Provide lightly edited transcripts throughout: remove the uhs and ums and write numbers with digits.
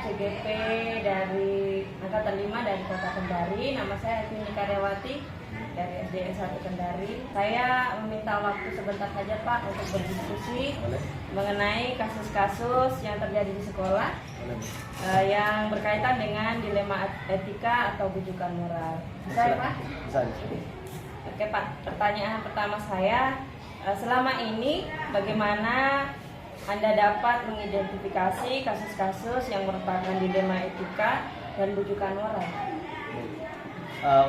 CGP dari Angkatan 5 dari Kota Kendari. Nama saya Evini Karyawati dari SDN 1 Kendari. Saya meminta waktu sebentar saja Pak untuk berdiskusi mengenai kasus-kasus yang terjadi di sekolah yang berkaitan dengan dilema etika atau bujukan moral. Bisa ya Pak? Bisa. Oke Pak, pertanyaan pertama saya, selama ini bagaimana Anda dapat mengidentifikasi kasus-kasus yang merupakan dilema etika dan bujukan moral?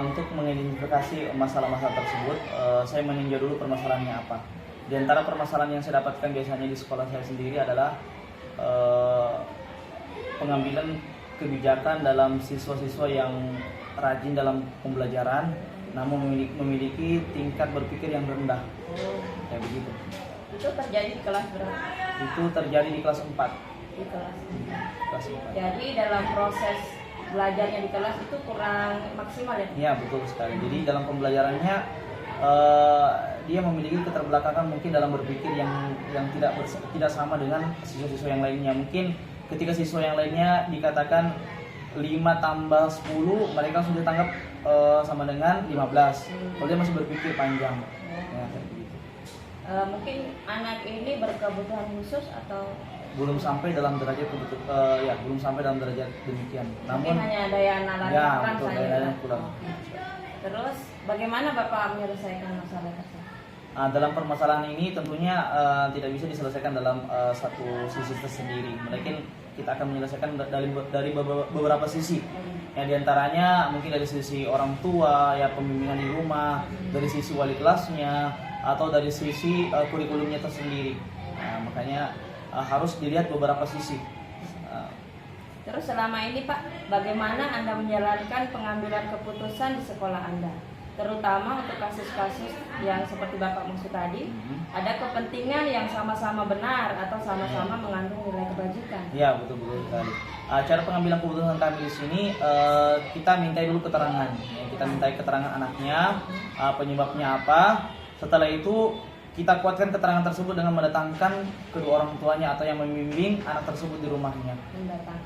Untuk mengidentifikasi masalah-masalah tersebut, saya meninjau dulu permasalahannya apa. Di antara permasalahan yang saya dapatkan biasanya di sekolah saya sendiri adalah pengambilan kebijakan dalam siswa-siswa yang rajin dalam pembelajaran, namun memiliki tingkat berpikir yang rendah. Kayak begitu. Itu terjadi di kelas berapa? Itu terjadi di kelas 4. Di kelas 4. Kelas 4. Jadi dalam proses belajarnya di kelas itu kurang maksimal ya? Iya, betul sekali. Jadi dalam pembelajarannya dia memiliki keterbelakangan mungkin dalam berpikir yang tidak sama dengan siswa-siswa yang lainnya. Mungkin ketika siswa yang lainnya dikatakan 5 tambah 10, mereka sudah tanggap sama dengan 15. Kalau dia masih berpikir panjang. Ya, kayak begitu. Mungkin anak ini berkebutuhan khusus atau belum sampai dalam derajat belum sampai dalam derajat demikian. mungkin Namun hanya daya nalar ya, kurang betul, saja. daya nalar kurang. Terus bagaimana Bapak menyelesaikan masalah tersebut? dalam permasalahan ini tentunya tidak bisa diselesaikan dalam satu sisi tersendiri. Mungkin kita akan menyelesaikan dari beberapa sisi. Yang diantaranya mungkin dari sisi orang tua, ya pembimbingan di rumah, dari sisi wali kelasnya, atau dari sisi kurikulumnya tersendiri. Makanya harus dilihat beberapa sisi. Terus selama ini Pak, bagaimana Anda menjalankan pengambilan keputusan di sekolah Anda? Terutama untuk kasus-kasus yang seperti Bapak maksud tadi, ada kepentingan yang sama-sama benar atau sama-sama mengandung nilai kebajikan. Ya, betul sekali. Cara pengambilan keputusan kami di sini, kita mintai dulu keterangan. Kita mintai keterangan anaknya, penyebabnya apa. Setelah itu kita kuatkan keterangan tersebut dengan mendatangkan kedua orang tuanya atau yang membimbing anak tersebut di rumahnya.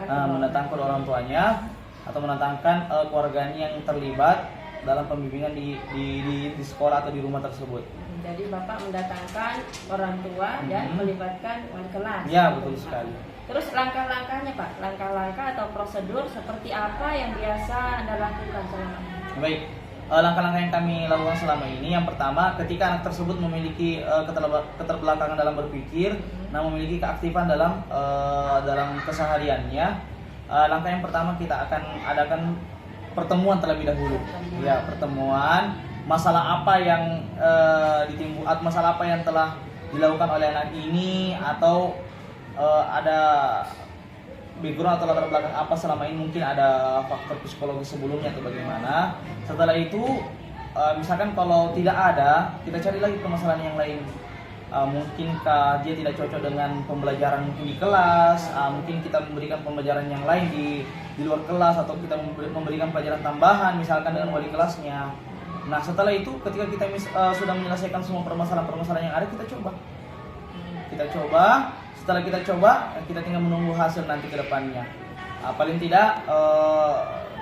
Mendatangkan kedua orang tuanya atau mendatangkan keluarganya yang terlibat dalam pembimbingan di sekolah atau di rumah tersebut. Jadi Bapak mendatangkan orang tua dan melibatkan wali kelas. Ya, betul sekali. Terus langkah-langkahnya Pak, langkah-langkah atau prosedur seperti apa yang biasa Anda lakukan selama ini? Baik, langkah-langkah yang kami lakukan selama ini, yang pertama, ketika anak tersebut memiliki keterbelakangan dalam berpikir, namun memiliki keaktifan dalam kesehariannya, langkah yang pertama kita akan adakan pertemuan terlebih dahulu. Ya, pertemuan masalah apa yang masalah apa yang telah dilakukan oleh anak ini, atau ada background atau latar belakang apa selama ini, mungkin ada faktor psikologis sebelumnya atau bagaimana. Setelah itu misalkan kalau tidak ada, kita cari lagi permasalahan yang lain. Mungkinkah dia tidak cocok dengan pembelajaran mungkin di kelas, mungkin kita memberikan pembelajaran yang lain di luar kelas, atau kita memberikan pelajaran tambahan misalkan dengan wali kelasnya. Nah, setelah itu ketika kita sudah menyelesaikan semua permasalahan-permasalahan yang ada, kita coba. Setelah kita coba, kita tinggal menunggu hasil nanti ke depannya. Paling tidak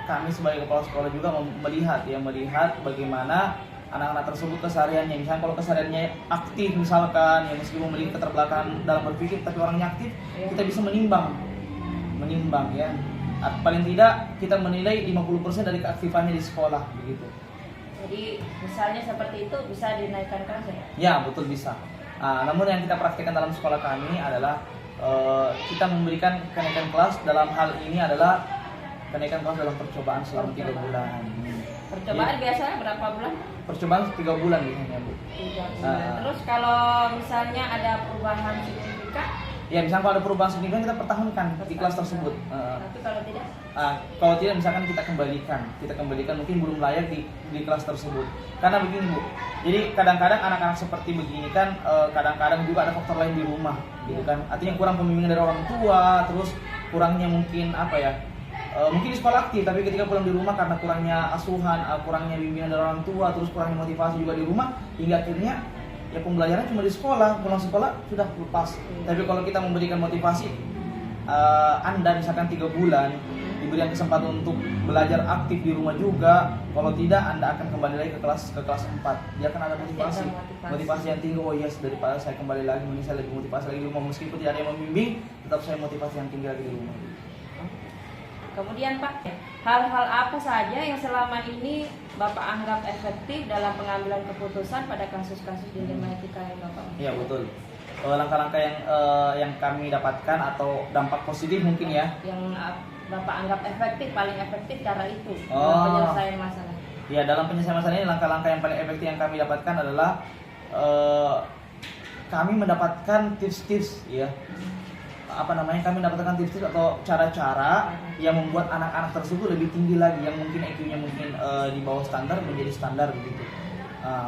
kami sebagai kepala sekolah juga melihat bagaimana anak-anak tersebut kesehariannya. Misalnya kalau kesehariannya aktif misalkan, yang meskipun memiliki keterbelakangan dalam berpikir tapi orangnya aktif, kita bisa menimbang ya. Paling tidak kita menilai 50% dari keaktifannya di sekolah begitu. Jadi misalnya seperti itu bisa dinaikkan kelas ya? Ya, betul bisa. Namun yang kita praktikkan dalam sekolah kami adalah kita memberikan kenaikan kelas. Dalam hal ini adalah kenaikan kelas dalam percobaan selama 3 bulan. Percobaan biasanya berapa bulan? Percobaan 3 bulan biasanya, Bu. 3 bulan. Terus kalau misalnya ada perubahan signifikan? Ya, misalnya kalau ada perubahan signifikan kita pertahankan di kelas tersebut. Tapi kalau tidak? Kalau tidak misalkan kita kembalikan mungkin belum layak di kelas tersebut. Karena begini, Bu. Jadi kadang-kadang anak-anak seperti begini kan kadang-kadang juga ada faktor lain di rumah, gitu kan. Artinya kurang pembimbingan dari orang tua, terus kurangnya mungkin mungkin di sekolah aktif, tapi ketika pulang di rumah karena kurangnya asuhan, kurangnya bimbingan dari orang tua, terus kurangnya motivasi juga di rumah, hingga akhirnya ya pembelajaran cuma di sekolah, pulang sekolah sudah lepas. Tapi kalau kita memberikan motivasi, Anda misalkan 3 bulan diberikan kesempatan untuk belajar aktif di rumah juga, kalau tidak Anda akan kembali lagi ke kelas 4. Dia akan ada motivasi yang tinggi. Oh yes, daripada saya kembali lagi, mending saya lebih motivasi lagi di rumah, meskipun tidak ada yang membimbing, tetap saya motivasi yang tinggi lagi di rumah. Kemudian Pak, hal-hal apa saja yang selama ini Bapak anggap efektif dalam pengambilan keputusan pada kasus-kasus dilema etika yang Bapak? Iya betul. Langkah-langkah yang kami dapatkan atau dampak positif mungkin ya. Yang Bapak anggap efektif, paling efektif cara itu dalam penyelesaian masalah. Ya, dalam penyelesaian masalah ini langkah-langkah yang paling efektif yang kami dapatkan adalah kami mendapatkan tips-tips ya. Kami mendapatkan tips-tips atau cara-cara yang membuat anak-anak tersebut lebih tinggi lagi, yang mungkin IQ-nya mungkin di bawah standar menjadi standar begitu.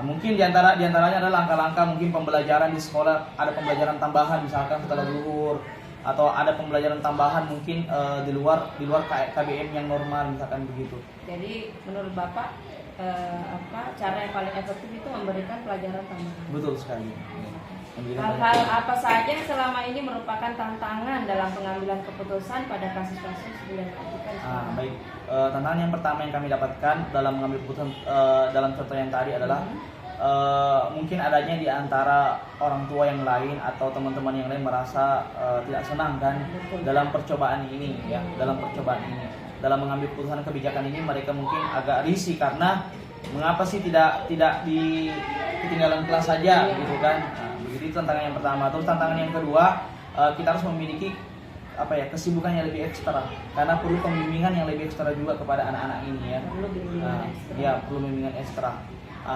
Mungkin diantaranya adalah langkah-langkah mungkin pembelajaran di sekolah, ada pembelajaran tambahan misalkan setelah zuhur, atau ada pembelajaran tambahan mungkin di luar KBM yang normal misalkan begitu. Jadi menurut Bapak cara yang paling efektif itu memberikan pelajaran tambahan? Betul sekali. Hal-hal apa saja yang selama ini merupakan tantangan dalam pengambilan keputusan pada kasus-kasus dilema etika? Baik, tantangan yang pertama yang kami dapatkan dalam mengambil keputusan dalam contoh yang tadi adalah mungkin adanya di antara orang tua yang lain atau teman-teman yang lain merasa tidak senang kan dalam percobaan ini ya, dalam mengambil keputusan kebijakan ini mereka mungkin agak risih karena mengapa sih tidak di ketinggalan kelas saja gitu kan. Begitu itu tantangan yang pertama. Terus tantangan yang kedua, kita harus memiliki kesibukan yang lebih ekstra karena perlu pembimbingan yang lebih ekstra juga kepada anak-anak ini ya. Perlu bimbingan ekstra.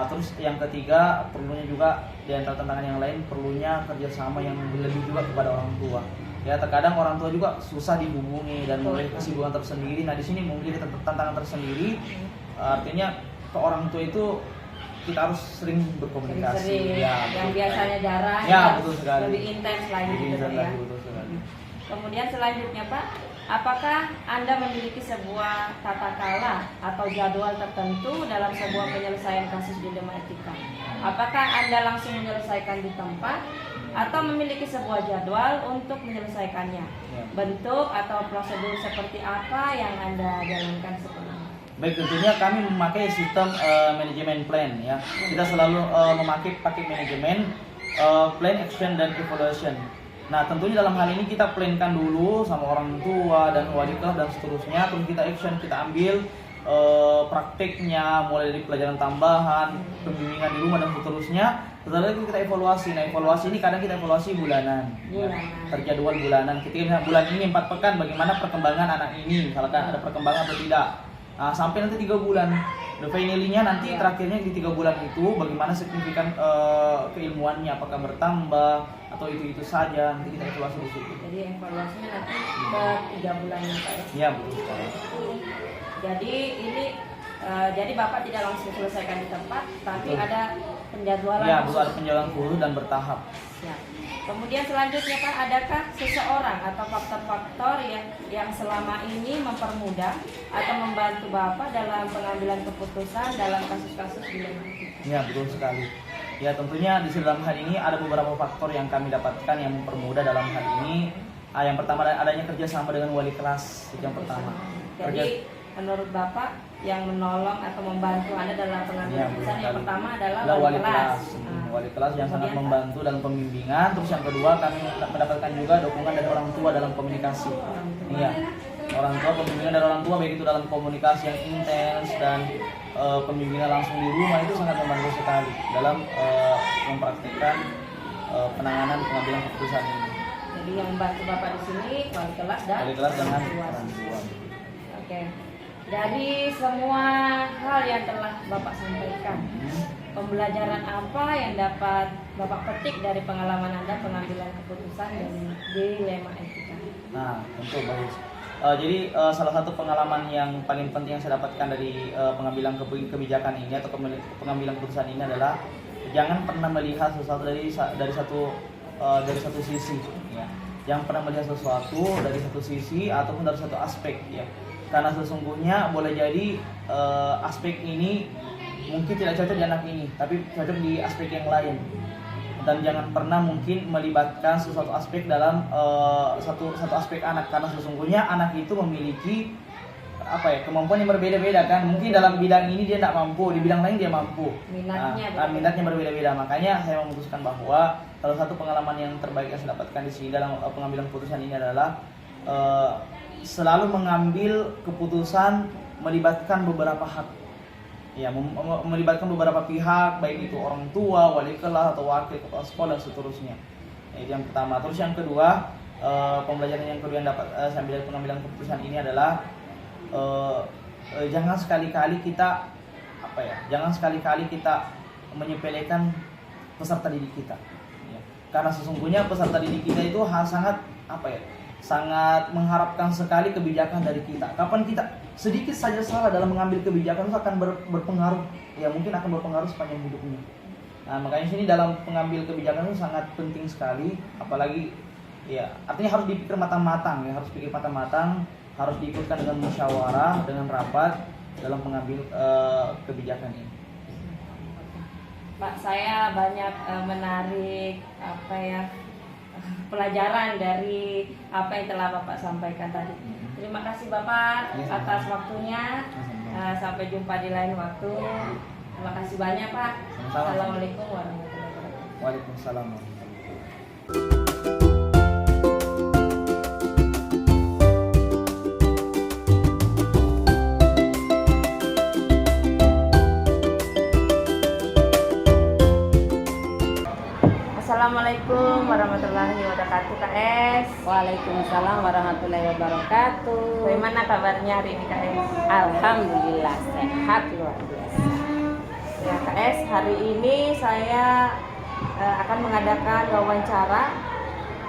Terus yang ketiga, perlunya juga di antara tantangan yang lain, perlunya kerjasama yang lebih juga kepada orang tua. Ya, terkadang orang tua juga susah dihubungi dan memiliki kesibukan tersendiri. Nah, di sini mungkin kita tantangan tersendiri. Artinya ke orang tua itu kita harus sering berkomunikasi. Yang biasanya jarang, betul sekali. lebih intens lagi gitu ya. Kemudian selanjutnya Pak, apakah Anda memiliki sebuah tata cara atau jadwal tertentu dalam sebuah penyelesaian kasus dilema etika? Apakah Anda langsung menyelesaikan di tempat atau memiliki sebuah jadwal untuk menyelesaikannya? Bentuk atau prosedur seperti apa yang Anda jalankan sebelumnya? Baik, tentunya kami memakai sistem manajemen plan ya. Kita selalu pakai manajemen plan, action dan evaluation. Nah, tentunya dalam hal ini kita plankan dulu sama orang tua dan wali kelas dan seterusnya, terus kita action, kita ambil prakteknya mulai dari pelajaran tambahan, pembimbingan di rumah dan seterusnya. Setelah itu kita evaluasi. Nah, evaluasi ini kadang kita evaluasi bulanan. Terjadwal bulanan. Ketika bulan ini 4 pekan, bagaimana perkembangan anak ini, misalkan ada perkembangan atau tidak. Nah, sampai nanti 3 bulan. Finally-nya nanti terakhirnya di 3 bulan itu bagaimana signifikan keilmuannya, apakah bertambah atau itu saja, nanti kita evaluasi di situ. Jadi evaluasinya nanti ke 3 bulan Pak ya? Iya, betul sekali. Jadi ini jadi Bapak tidak langsung selesaikan di tempat, tapi ada penjadwalan. Iya, betul, ada penjadwalan khusus dan bertahap. Ya. Kemudian selanjutnya Pak, adakah seseorang atau faktor-faktor yang selama ini mempermudah atau membantu Bapak dalam pengambilan keputusan dalam kasus-kasus dilema etika? Iya, betul sekali. Ya, tentunya di dalam hal ini ada beberapa faktor yang kami dapatkan yang mempermudah dalam hal ini. Yang pertama adanya kerjasama dengan wali kelas, itu yang pertama. Jadi menurut Bapak yang menolong atau membantu Anda dalam pengambilan keputusan yang pertama adalah wali kelas. Wali kelas yang sangat membantu dalam pembimbingan. Terus yang kedua kami mendapatkan juga dukungan dari orang tua dalam komunikasi. Iya, orang tua, pembimbingan dari orang tua baik itu dalam komunikasi yang intens dan pembimbingan langsung di rumah itu sangat membantu sekali dalam mempraktikkan penanganan pengambilan keputusan ini. Jadi yang membantu Bapak di sini wali kelas dan orang tua. Oke. Dari semua hal yang telah Bapak sampaikan, pembelajaran apa yang dapat Bapak petik dari pengalaman Anda pengambilan keputusan dan dilema etika? Nah, tentu bagus. Jadi salah satu pengalaman yang paling penting yang saya dapatkan dari pengambilan kebijakan ini atau pengambilan keputusan ini adalah jangan pernah melihat sesuatu dari satu sisi. Ya. Jangan pernah melihat sesuatu dari satu sisi ataupun dari satu aspek. Ya. Karena sesungguhnya boleh jadi aspek ini mungkin tidak cocok di anak ini, tapi cocok di aspek yang lain. dan jangan pernah mungkin melibatkan sesuatu aspek dalam satu aspek anak, karena sesungguhnya anak itu memiliki kemampuan yang berbeda-beda kan. Mungkin dalam bidang ini dia tidak mampu, di bidang lain dia mampu. Minatnya berbeda-beda. Makanya saya memutuskan bahwa salah satu pengalaman yang terbaik yang saya dapatkan di sini dalam pengambilan keputusan ini adalah selalu mengambil keputusan melibatkan beberapa hak. Ya, melibatkan beberapa pihak, baik itu orang tua, wali kelas atau wakil kepala sekolah dan seterusnya. Itu yang pertama. Terus yang kedua, pembelajaran yang kedua yang dapat saya ambil dari pengambilan keputusan ini adalah jangan sekali-kali kita menyepelekan peserta didik kita, ya. Karena sesungguhnya peserta didik kita itu sangat mengharapkan sekali kebijakan dari kita. Kapan kita sedikit saja salah dalam mengambil kebijakan itu akan berpengaruh, ya mungkin akan berpengaruh sepanjang hidupnya. Nah, makanya sini dalam pengambil kebijakan itu sangat penting sekali, apalagi ya artinya harus dipikir matang-matang, ya harus pikir matang-matang, harus diikutkan dengan musyawarah, dengan rapat dalam mengambil kebijakan ini. Pak, saya banyak menarik pelajaran dari apa yang telah Bapak sampaikan tadi. Terima kasih Bapak atas waktunya. Sampai jumpa di lain waktu. Terima kasih banyak Pak. Assalamualaikum warahmatullahi wabarakatuh. Waalaikumsalam. Assalamualaikum warahmatullahi wabarakatuh, KS. Waalaikumsalam warahmatullahi wabarakatuh. Bagaimana kabarnya hari ini, KS? Alhamdulillah sehat luar biasa. Ya, KS, hari ini saya akan mengadakan wawancara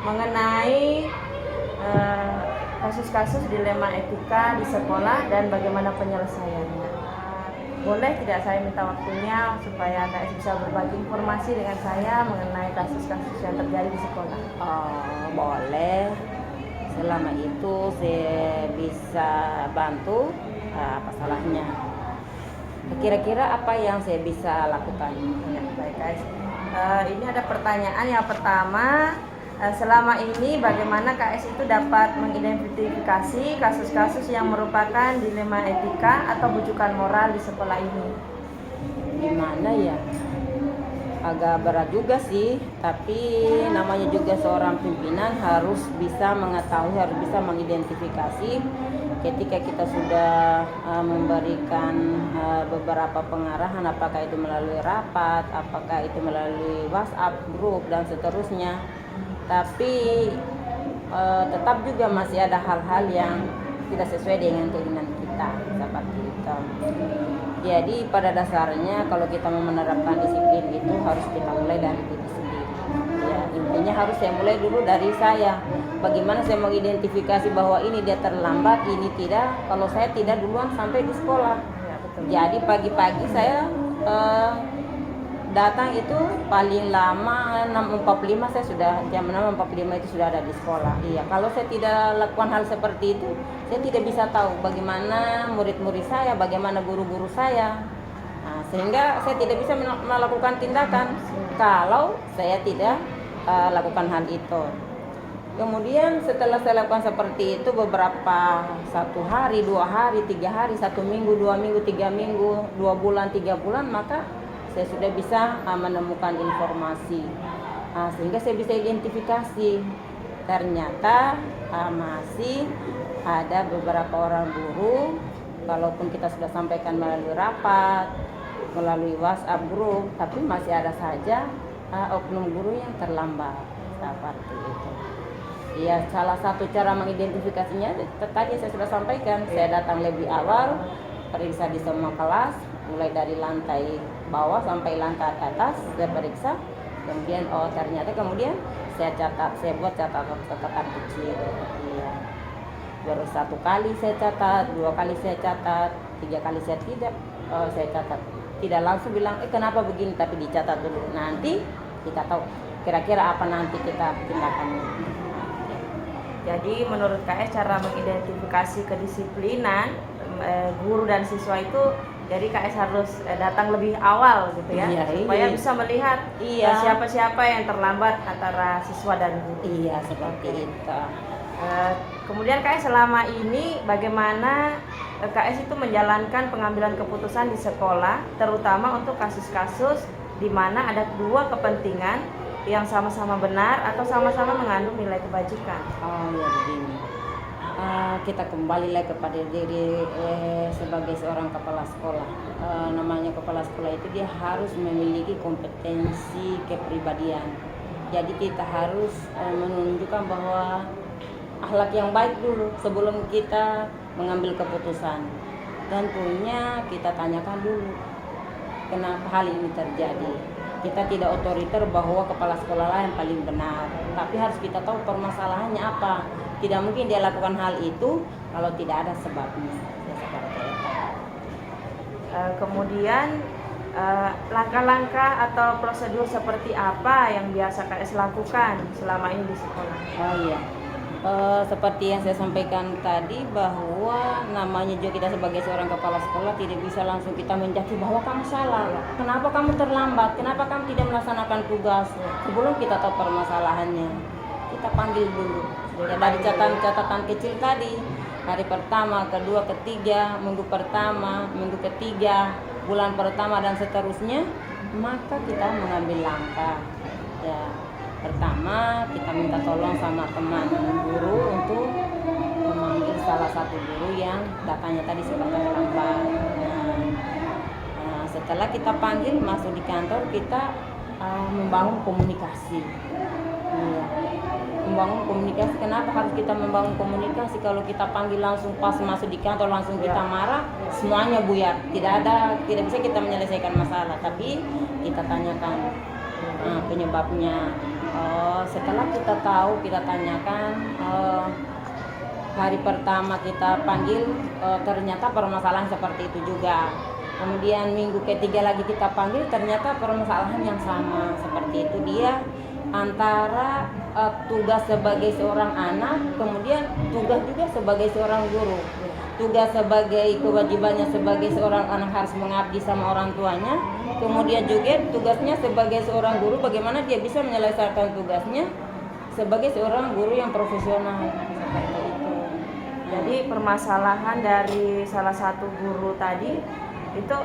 mengenai kasus-kasus dilema etika di sekolah dan bagaimana penyelesaiannya. Boleh tidak saya minta waktunya supaya KS bisa berbagi informasi dengan saya mengenai kasus-kasus yang terjadi di sekolah? Oh, boleh. Selama itu saya bisa bantu, apa salahnya? Kira-kira apa yang saya bisa lakukan? Ya, baik guys. Ini ada pertanyaan yang pertama. Selama ini bagaimana KS itu dapat mengidentifikasi kasus-kasus yang merupakan dilema etika atau bujukan moral di sekolah ini? Gimana ya? Agak berat juga sih, tapi namanya juga seorang pimpinan harus bisa mengetahui, harus bisa mengidentifikasi ketika kita sudah memberikan beberapa pengarahan, apakah itu melalui rapat, apakah itu melalui WhatsApp grup dan seterusnya. Tapi tetap juga masih ada hal-hal yang tidak sesuai dengan keinginan kita seperti itu. Jadi pada dasarnya kalau kita mau menerapkan disiplin itu harus kita mulai dari diri sendiri. Ya, intinya harus saya mulai dulu dari saya. Bagaimana saya mengidentifikasi bahwa ini dia terlambat, ini tidak. Kalau saya tidak duluan sampai di sekolah. Ya, betul. Jadi pagi-pagi saya datang itu paling lama 6.45 saya sudah jam 6.45 itu sudah ada di sekolah. Iya, kalau saya tidak lakukan hal seperti itu, saya tidak bisa tahu bagaimana murid-murid saya, bagaimana guru-guru saya. Nah, sehingga saya tidak bisa melakukan tindakan kalau saya tidak lakukan hal itu. Kemudian setelah saya lakukan seperti itu beberapa 1 hari, 2 hari, 3 hari, 1 minggu, 2 minggu, 3 minggu, 2 bulan, 3 bulan, maka saya sudah bisa menemukan informasi, sehingga saya bisa identifikasi. Ternyata masih ada beberapa orang guru, walaupun kita sudah sampaikan melalui rapat, melalui WhatsApp grup, tapi masih ada saja oknum guru yang terlambat seperti itu. Ya, salah satu cara mengidentifikasinya tadi saya sudah sampaikan. Saya datang lebih awal, periksa di semua kelas, mulai dari lantai bawah sampai lantai atas saya periksa, kemudian ternyata kemudian saya catat, saya buat catatan kecil. Iya. Baru 1 kali saya catat, 2 kali saya catat, 3 kali saya tidak saya catat. Tidak langsung bilang kenapa begini, tapi dicatat dulu. Nanti kita tahu kira-kira apa nanti kita tindakannya. Jadi menurut KS cara mengidentifikasi kedisiplinan guru dan siswa itu Jadi KS harus datang lebih awal gitu ya, Iya, supaya iya. bisa melihat Iya. siapa-siapa yang terlambat antara siswa dan guru. Iya, seperti itu. Kemudian KS selama ini bagaimana KS itu menjalankan pengambilan keputusan di sekolah, terutama untuk kasus-kasus di mana ada dua kepentingan yang sama-sama benar atau sama-sama mengandung nilai kebajikan. Oh ya begini. Kita kembali lagi kepada diri sebagai seorang kepala sekolah. Namanya kepala sekolah itu dia harus memiliki kompetensi kepribadian. Jadi kita harus menunjukkan bahwa akhlak yang baik dulu sebelum kita mengambil keputusan. Tentunya kita tanyakan dulu kenapa hal ini terjadi. Kita tidak otoriter bahwa kepala sekolah lah yang paling benar, tapi harus kita tahu permasalahannya apa. Tidak mungkin dia lakukan hal itu kalau tidak ada sebabnya. Ya, seperti itu. Kemudian langkah-langkah atau prosedur seperti apa yang biasa KS lakukan selama ini di sekolah? Oh iya. Seperti yang saya sampaikan tadi bahwa namanya juga kita sebagai seorang kepala sekolah tidak bisa langsung kita menjudge bahwa kamu salah. Kenapa kamu terlambat? Kenapa kamu tidak melaksanakan tugas? Sebelum kita tahu permasalahannya, kita panggil dulu. Ya, dari catatan kecil tadi, hari pertama, kedua, ketiga, minggu pertama, minggu ketiga, bulan pertama dan seterusnya, maka kita mengambil langkah. Ya, pertama kita minta tolong sama teman guru untuk memanggil salah satu guru yang datanya tadi sempat terlambat. Setelah kita panggil masuk di kantor, kita membangun komunikasi. Ya, membangun komunikasi. Kenapa harus kita membangun komunikasi? Kalau kita panggil langsung pas masuk di kantor langsung kita marah, semuanya buyar. Tidak bisa kita menyelesaikan masalah. Tapi kita tanyakan penyebabnya. Setelah kita tahu, kita tanyakan. Hari pertama kita panggil, ternyata permasalahan seperti itu juga. Kemudian minggu ketiga lagi kita panggil, ternyata permasalahan yang sama seperti itu. Dia antara tugas sebagai seorang anak, kemudian tugas juga sebagai seorang guru. Tugas sebagai kewajibannya sebagai seorang anak harus mengabdi sama orang tuanya. Kemudian juga tugasnya sebagai seorang guru, bagaimana dia bisa menyelesaikan tugasnya sebagai seorang guru yang profesional. Seperti itu. Jadi permasalahan dari salah satu guru tadi itu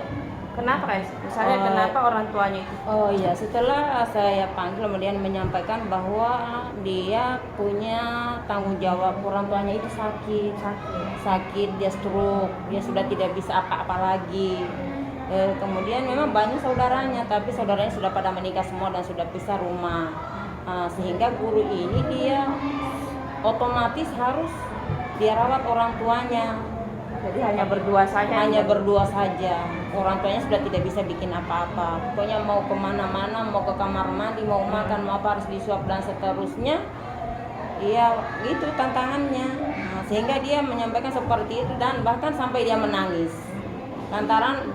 kenapa guys? Misalnya kenapa orang tuanya itu? Oh iya, setelah saya panggil kemudian menyampaikan bahwa dia punya tanggung jawab, orang tuanya itu sakit, dia stroke, dia sudah tidak bisa apa-apa lagi. Kemudian memang banyak saudaranya, tapi saudaranya sudah pada menikah semua dan sudah pisah rumah. Sehingga guru ini dia otomatis harus dia rawat orang tuanya. Jadi hanya berdua saja. Orang tuanya sudah tidak bisa bikin apa-apa. Pokoknya mau kemana-mana, mau ke kamar mandi, mau makan, mau apa harus disuap dan seterusnya. Iya, itu tantangannya. Sehingga dia menyampaikan seperti itu dan bahkan sampai dia menangis. Lantaran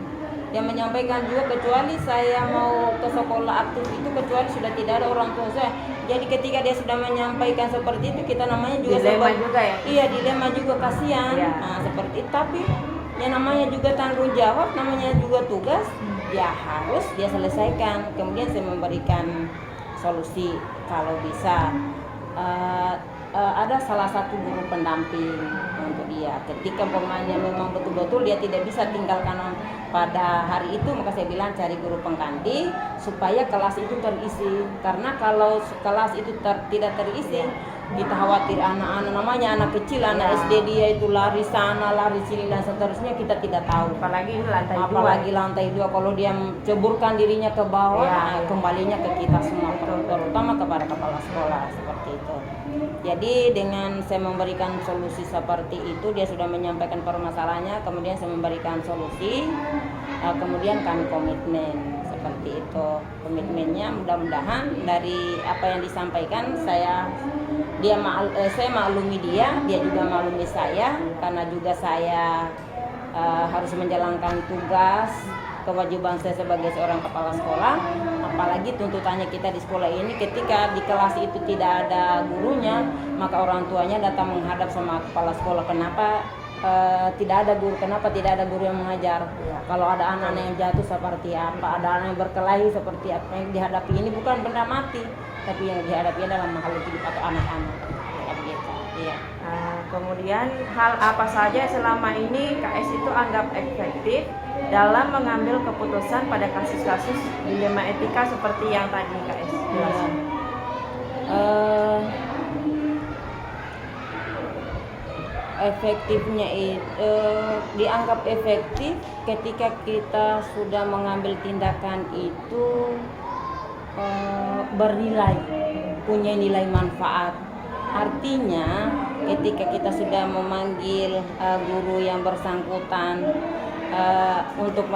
dia menyampaikan juga, kecuali saya mau ke sekolah aktif itu kecuali sudah tidak ada orang tua saya. Jadi ketika dia sudah menyampaikan seperti itu, kita namanya juga dilema juga ya. Iya, dilema juga, kasihan. Ya. Seperti itu. Tapi yang namanya juga tanggung jawab, namanya juga tugas, ya harus dia selesaikan. Kemudian saya memberikan solusi kalau bisa. Ada salah satu guru pendamping untuk dia. Ketika pemainnya memang betul-betul dia tidak bisa tinggalkan pada hari itu, maka saya bilang cari guru pengganti supaya kelas itu terisi. Karena kalau kelas itu tidak terisi, kita khawatir anak-anak, namanya anak kecil, anak SD, dia itu lari sana, lari sini dan seterusnya, kita tidak tahu. Apalagi lantai 2, kalau dia ceburkan dirinya ke bawah, kembalinya ke kita semua, terutama kepada kepala sekolah seperti itu. Jadi dengan saya memberikan solusi seperti itu, dia sudah menyampaikan permasalahannya, kemudian saya memberikan solusi, kemudian kami komitmen seperti itu. Komitmennya mudah-mudahan dari apa yang disampaikan saya maklumi dia juga maklumi saya, karena juga saya harus menjalankan tugas kewajiban saya sebagai seorang kepala sekolah. Apalagi tuntutannya kita di sekolah ini, ketika di kelas itu tidak ada gurunya, maka orang tuanya datang menghadap sama kepala sekolah, kenapa tidak ada guru. Kenapa tidak ada guru yang mengajar? Iya. Kalau ada anak-anak yang jatuh seperti apa, ada anak yang berkelahi seperti apa yang dihadapi, ini bukan benda mati, tapi yang dihadapi adalah makhluk hidup atau anak-anak. Kayak begitu. Iya. Kemudian hal apa saja selama ini KS itu anggap efektif dalam mengambil keputusan pada kasus-kasus dilema etika seperti yang tadi KS jelaskan? Efektifnya itu dianggap efektif ketika kita sudah mengambil tindakan itu bernilai, punya nilai manfaat. Artinya ketika kita sudah memanggil guru yang bersangkutan untuk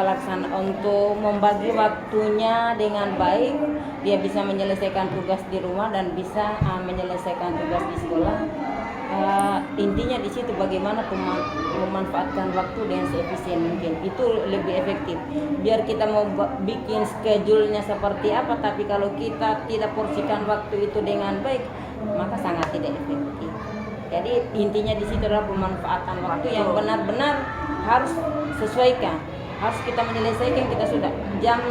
membagi waktunya dengan baik, dia bisa menyelesaikan tugas di rumah dan bisa menyelesaikan tugas di sekolah. Intinya di situ bagaimana memanfaatkan waktu dengan seefisien mungkin, itu lebih efektif. Biar kita mau bikin schedule-nya seperti apa, tapi kalau kita tidak porsikan waktu itu dengan baik, maka sangat tidak efektif. Jadi intinya di situ adalah pemanfaatan waktu yang benar-benar harus sesuaikan. Harus kita menyelesaikan, kita sudah jam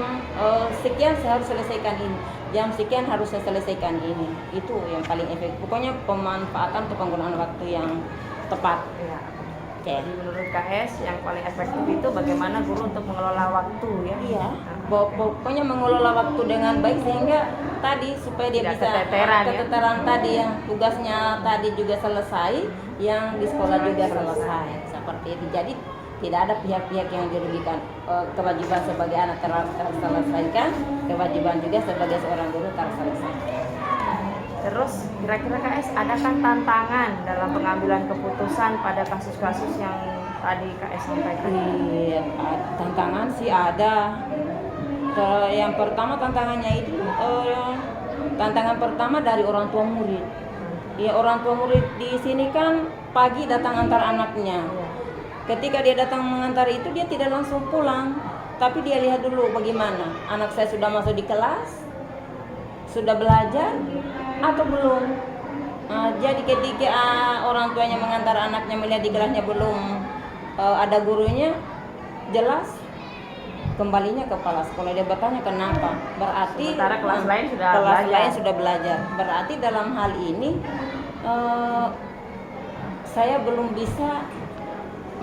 sekian saya harus selesaikan ini, jam sekian harus saya selesaikan ini. Itu yang paling efektif. Pokoknya pemanfaatan atau penggunaan waktu yang tepat. Ya. Okay. Jadi menurut KS yang paling efektif itu bagaimana guru untuk mengelola waktu ya? Iya. Pokoknya mengelola waktu dengan baik sehingga tadi supaya dia tidak bisa keteteran tadi yang tugasnya tadi juga selesai, yang di sekolah juga selesai. Seperti itu. Jadi tidak ada pihak-pihak yang dirugikan. Kewajiban sebagai anak terselesaikan, kewajiban juga sebagai seorang guru terselesaikan. Terus kira-kira KS adakah tantangan dalam pengambilan keputusan pada kasus-kasus yang tadi KS sampaikan? Iya, tantangan sih ada. Yang pertama tantangannya itu tantangan pertama dari orang tua murid. Ya, orang tua murid di sini kan pagi datang antar anaknya. Ketika dia datang mengantar itu, dia tidak langsung pulang, tapi dia lihat dulu bagaimana anak saya sudah masuk di kelas, sudah belajar atau belum. Jadi ketika orang tuanya mengantar anaknya melihat di kelasnya belum ada gurunya, jelas kembalinya ke kepala sekolah. Dia bertanya kenapa, berarti sementara kelas lain sudah belajar. Berarti dalam hal ini saya belum bisa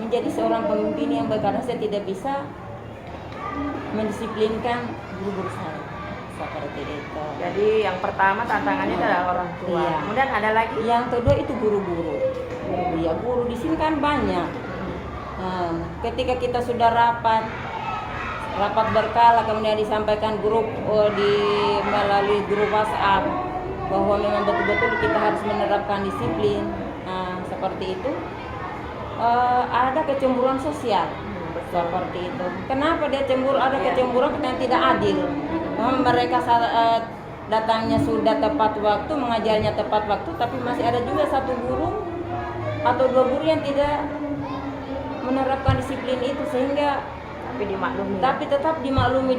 menjadi seorang pemimpin yang baik karena saya tidak bisa mendisiplinkan guru-guru saya seperti itu. Jadi yang pertama tantangannya adalah orang tua. Iya. Kemudian ada lagi Yang kedua itu guru-guru. Ya, guru di sini kan banyak. Ketika kita sudah rapat berkala, kemudian disampaikan grup melalui grup WhatsApp bahwa memang betul-betul kita harus menerapkan disiplin. Seperti itu. Ada kecemburuan sosial seperti itu. Kenapa dia cemburu? Ada kecemburuan yang tidak adil. Mereka datangnya sudah tepat waktu, mengajarnya tepat waktu, tapi masih ada juga satu guru atau dua guru yang tidak menerapkan disiplin itu, sehingga tapi tetap dimaklumi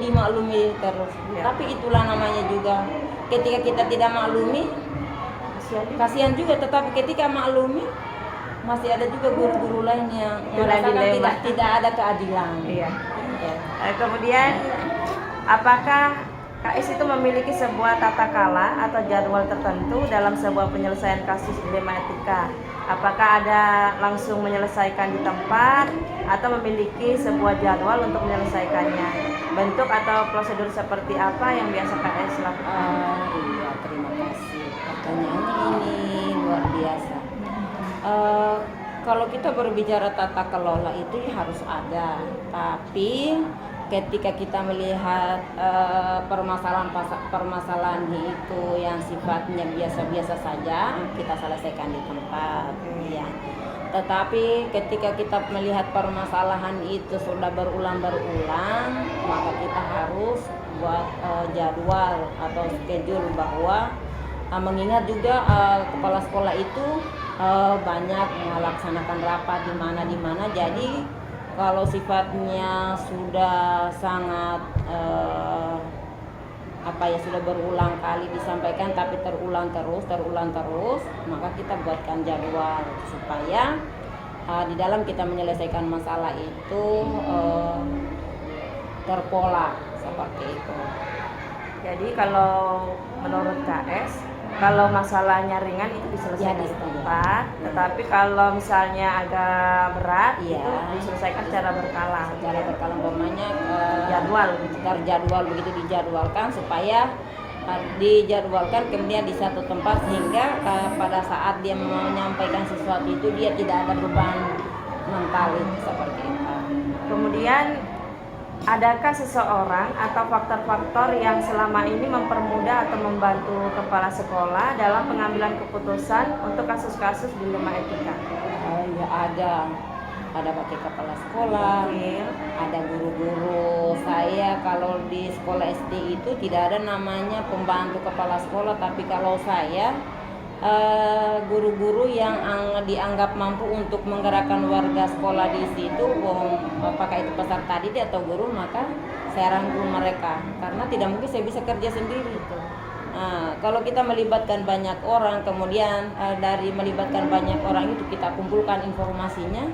terus. Ya. Tapi itulah namanya juga. Ketika kita tidak maklumi, kasihan juga. Tetapi ketika maklumi, masih ada juga guru-guru lain yang merasakan tidak ada keadilan. Iya. Ya. Kemudian apakah KS itu memiliki sebuah tata kala atau jadwal tertentu dalam sebuah penyelesaian kasus dilema etika? Apakah ada langsung menyelesaikan di tempat atau memiliki sebuah jadwal untuk menyelesaikannya? Bentuk atau prosedur seperti apa yang biasa KS lakukan? Iya, terima kasih. Pertanyaannya ini luar biasa. Kalau kita berbicara tata kelola itu ya harus ada, tapi ketika kita melihat permasalahan itu yang sifatnya biasa-biasa saja, kita selesaikan di tempat, ya. Tetapi ketika kita melihat permasalahan itu sudah berulang-ulang, maka kita harus buat jadwal atau schedule, bahwa mengingat juga kepala sekolah itu banyak melaksanakan rapat di mana. Jadi kalau sifatnya sudah sangat sudah berulang kali disampaikan tapi terulang terus, maka kita buatkan jadwal supaya di dalam kita menyelesaikan masalah itu terpola seperti itu. Jadi kalau menurut KS, kalau masalahnya ringan itu diselesaikan Ya, di tempat, tetapi kalau misalnya agak berat Iya. itu diselesaikan secara berkala. Secara berkala umpamanya Jadwal. terjadwal, begitu dijadwalkan supaya dijadwalkan kemudian di satu tempat sehingga pada saat dia menyampaikan sesuatu itu dia tidak ada beban mental itu seperti itu. Kemudian adakah seseorang atau faktor-faktor yang selama ini mempermudah atau membantu kepala sekolah dalam pengambilan keputusan untuk kasus-kasus dilema etika? Ya ada pakai kepala sekolah, Oke. ada guru-guru. Saya kalau di sekolah SD itu tidak ada namanya pembantu kepala sekolah, tapi kalau saya guru-guru yang dianggap mampu untuk menggerakkan warga sekolah di situ, apakah itu peserta didik atau guru, maka saya rangkul mereka karena tidak mungkin saya bisa kerja sendiri. Nah, kalau kita melibatkan banyak orang, kemudian dari melibatkan banyak orang itu kita kumpulkan informasinya,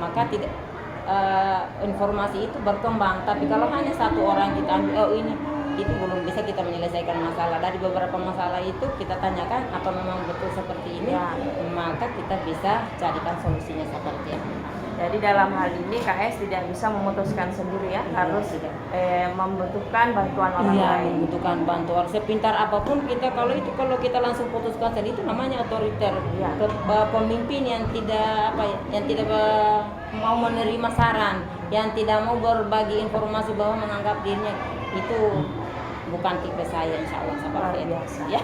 maka tidak informasi itu berkembang. Tapi kalau hanya satu orang kita ambil, ini itu belum bisa kita menyelesaikan masalah. Dari beberapa masalah itu kita tanyakan apa memang betul seperti ini, maka kita bisa carikan solusinya seperti apa. Jadi dalam hal ini KS tidak bisa memutuskan sendiri ya, harus tidak. membutuhkan bantuan orang Iya, lain. membutuhkan bantuan. Sepintar apapun kita kalau kita langsung putuskan sendiri itu namanya otoriter. Iya. Pemimpin yang tidak yang tidak mau menerima saran, yang tidak mau berbagi informasi bahwa menganggap dirinya itu bukan tipe saya, insya Allah seperti itu. Biasa. Ya.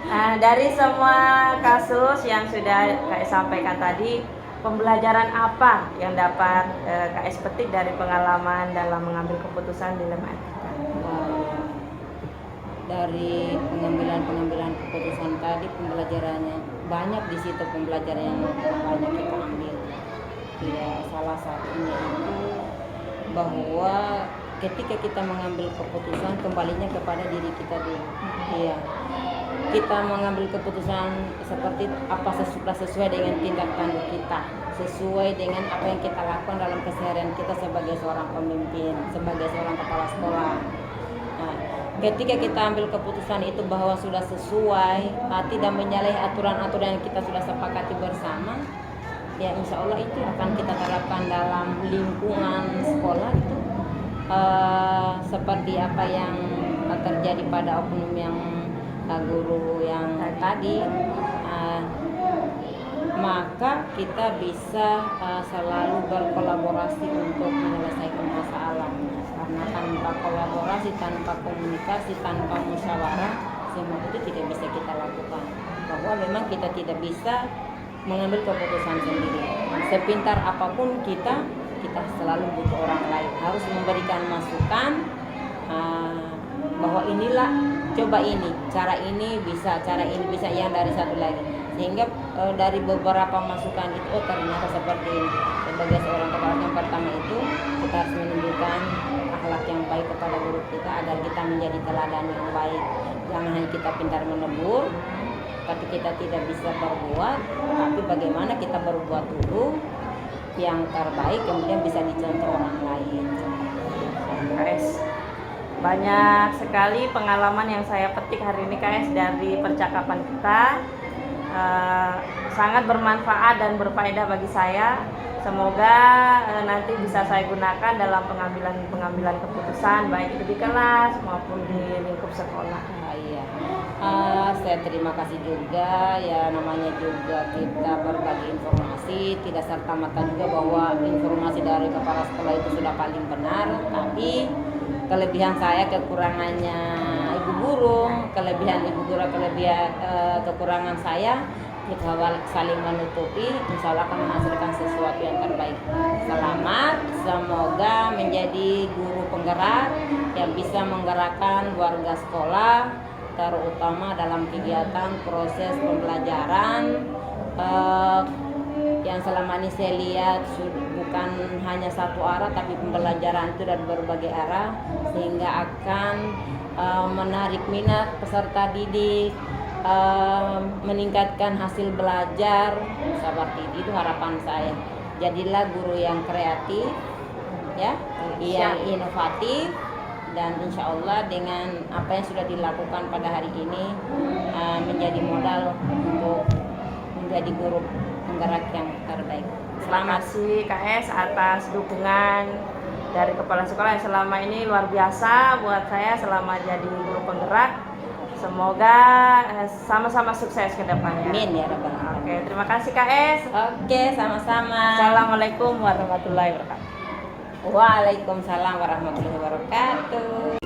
Nah, dari semua kasus yang sudah KS sampaikan tadi, pembelajaran apa yang dapat KS petik dari pengalaman dalam mengambil keputusan dilema etika? Dari pengambilan keputusan tadi, pembelajarannya banyak di situ, pembelajaran yang banyak kita ambil. Ya, salah satunya itu bahwa ketika kita mengambil keputusan, kembalinya kepada diri kita dulu. Iya. Kita mengambil keputusan seperti apa sesuai dengan tindak tanduk kita, sesuai dengan apa yang kita lakukan dalam keseharian kita sebagai seorang pemimpin, sebagai seorang kepala sekolah. Nah, ketika kita ambil keputusan itu bahwa sudah sesuai, tidak menyalahi aturan-aturan yang kita sudah sepakati bersama, ya insya Allah itu akan kita terapkan dalam lingkungan sekolah itu seperti apa yang terjadi pada oknum yang guru yang tadi, maka kita bisa selalu berkolaborasi untuk menyelesaikan masalah. Karena tanpa kolaborasi, tanpa komunikasi, tanpa musyawarah, semua itu tidak bisa kita lakukan. Bahwa memang kita tidak bisa mengambil keputusan sendiri. Sepintar apapun kita selalu butuh orang lain. Harus memberikan masukan bahwa inilah, coba ini, cara ini bisa, yang dari satu lagi. Sehingga dari beberapa masukan itu, ternyata seperti ini. Sebagai seorang kepala yang pertama itu, kita harus menunjukkan akhlak yang baik kepada guru kita agar kita menjadi teladan yang baik. Jangan hanya kita pintar menegur, tapi kita tidak bisa berbuat, tapi bagaimana kita berbuat dulu yang terbaik, kemudian bisa dicontoh orang lain. KS, banyak sekali pengalaman yang saya petik hari ini KS dari percakapan kita. Sangat bermanfaat dan berfaedah bagi saya. Semoga nanti bisa saya gunakan dalam pengambilan keputusan, baik itu di kelas maupun di lingkup sekolah. Iya. Saya terima kasih juga, ya namanya juga kita berbagi informasi, tidak serta-merta juga bahwa informasi dari kepala sekolah itu sudah paling benar, tapi kelebihan saya, kekurangannya ibu guru, kelebihan ibu guru, kekurangan saya, kita saling menutupi, insya Allah akan menghasilkan sesuatu yang terbaik. Selamat, semoga menjadi guru penggerak yang bisa menggerakkan warga sekolah, terutama dalam kegiatan proses pembelajaran yang selama ini saya lihat bukan hanya satu arah, tapi pembelajaran itu dari berbagai arah, sehingga akan menarik minat peserta didik, meningkatkan hasil belajar seperti itu harapan saya. Jadilah guru yang kreatif, ya, yang inovatif, dan insya Allah dengan apa yang sudah dilakukan pada hari ini menjadi modal untuk menjadi guru penggerak yang terbaik. Terima kasih KS atas dukungan dari kepala sekolah yang selama ini luar biasa buat saya selama jadi guru penggerak. Semoga sama-sama sukses ke depannya. Amin ya rabbal alamin. Oke, terima kasih KS. Oke, sama-sama. Assalamualaikum warahmatullahi wabarakatuh. Waalaikumsalam warahmatullahi wabarakatuh.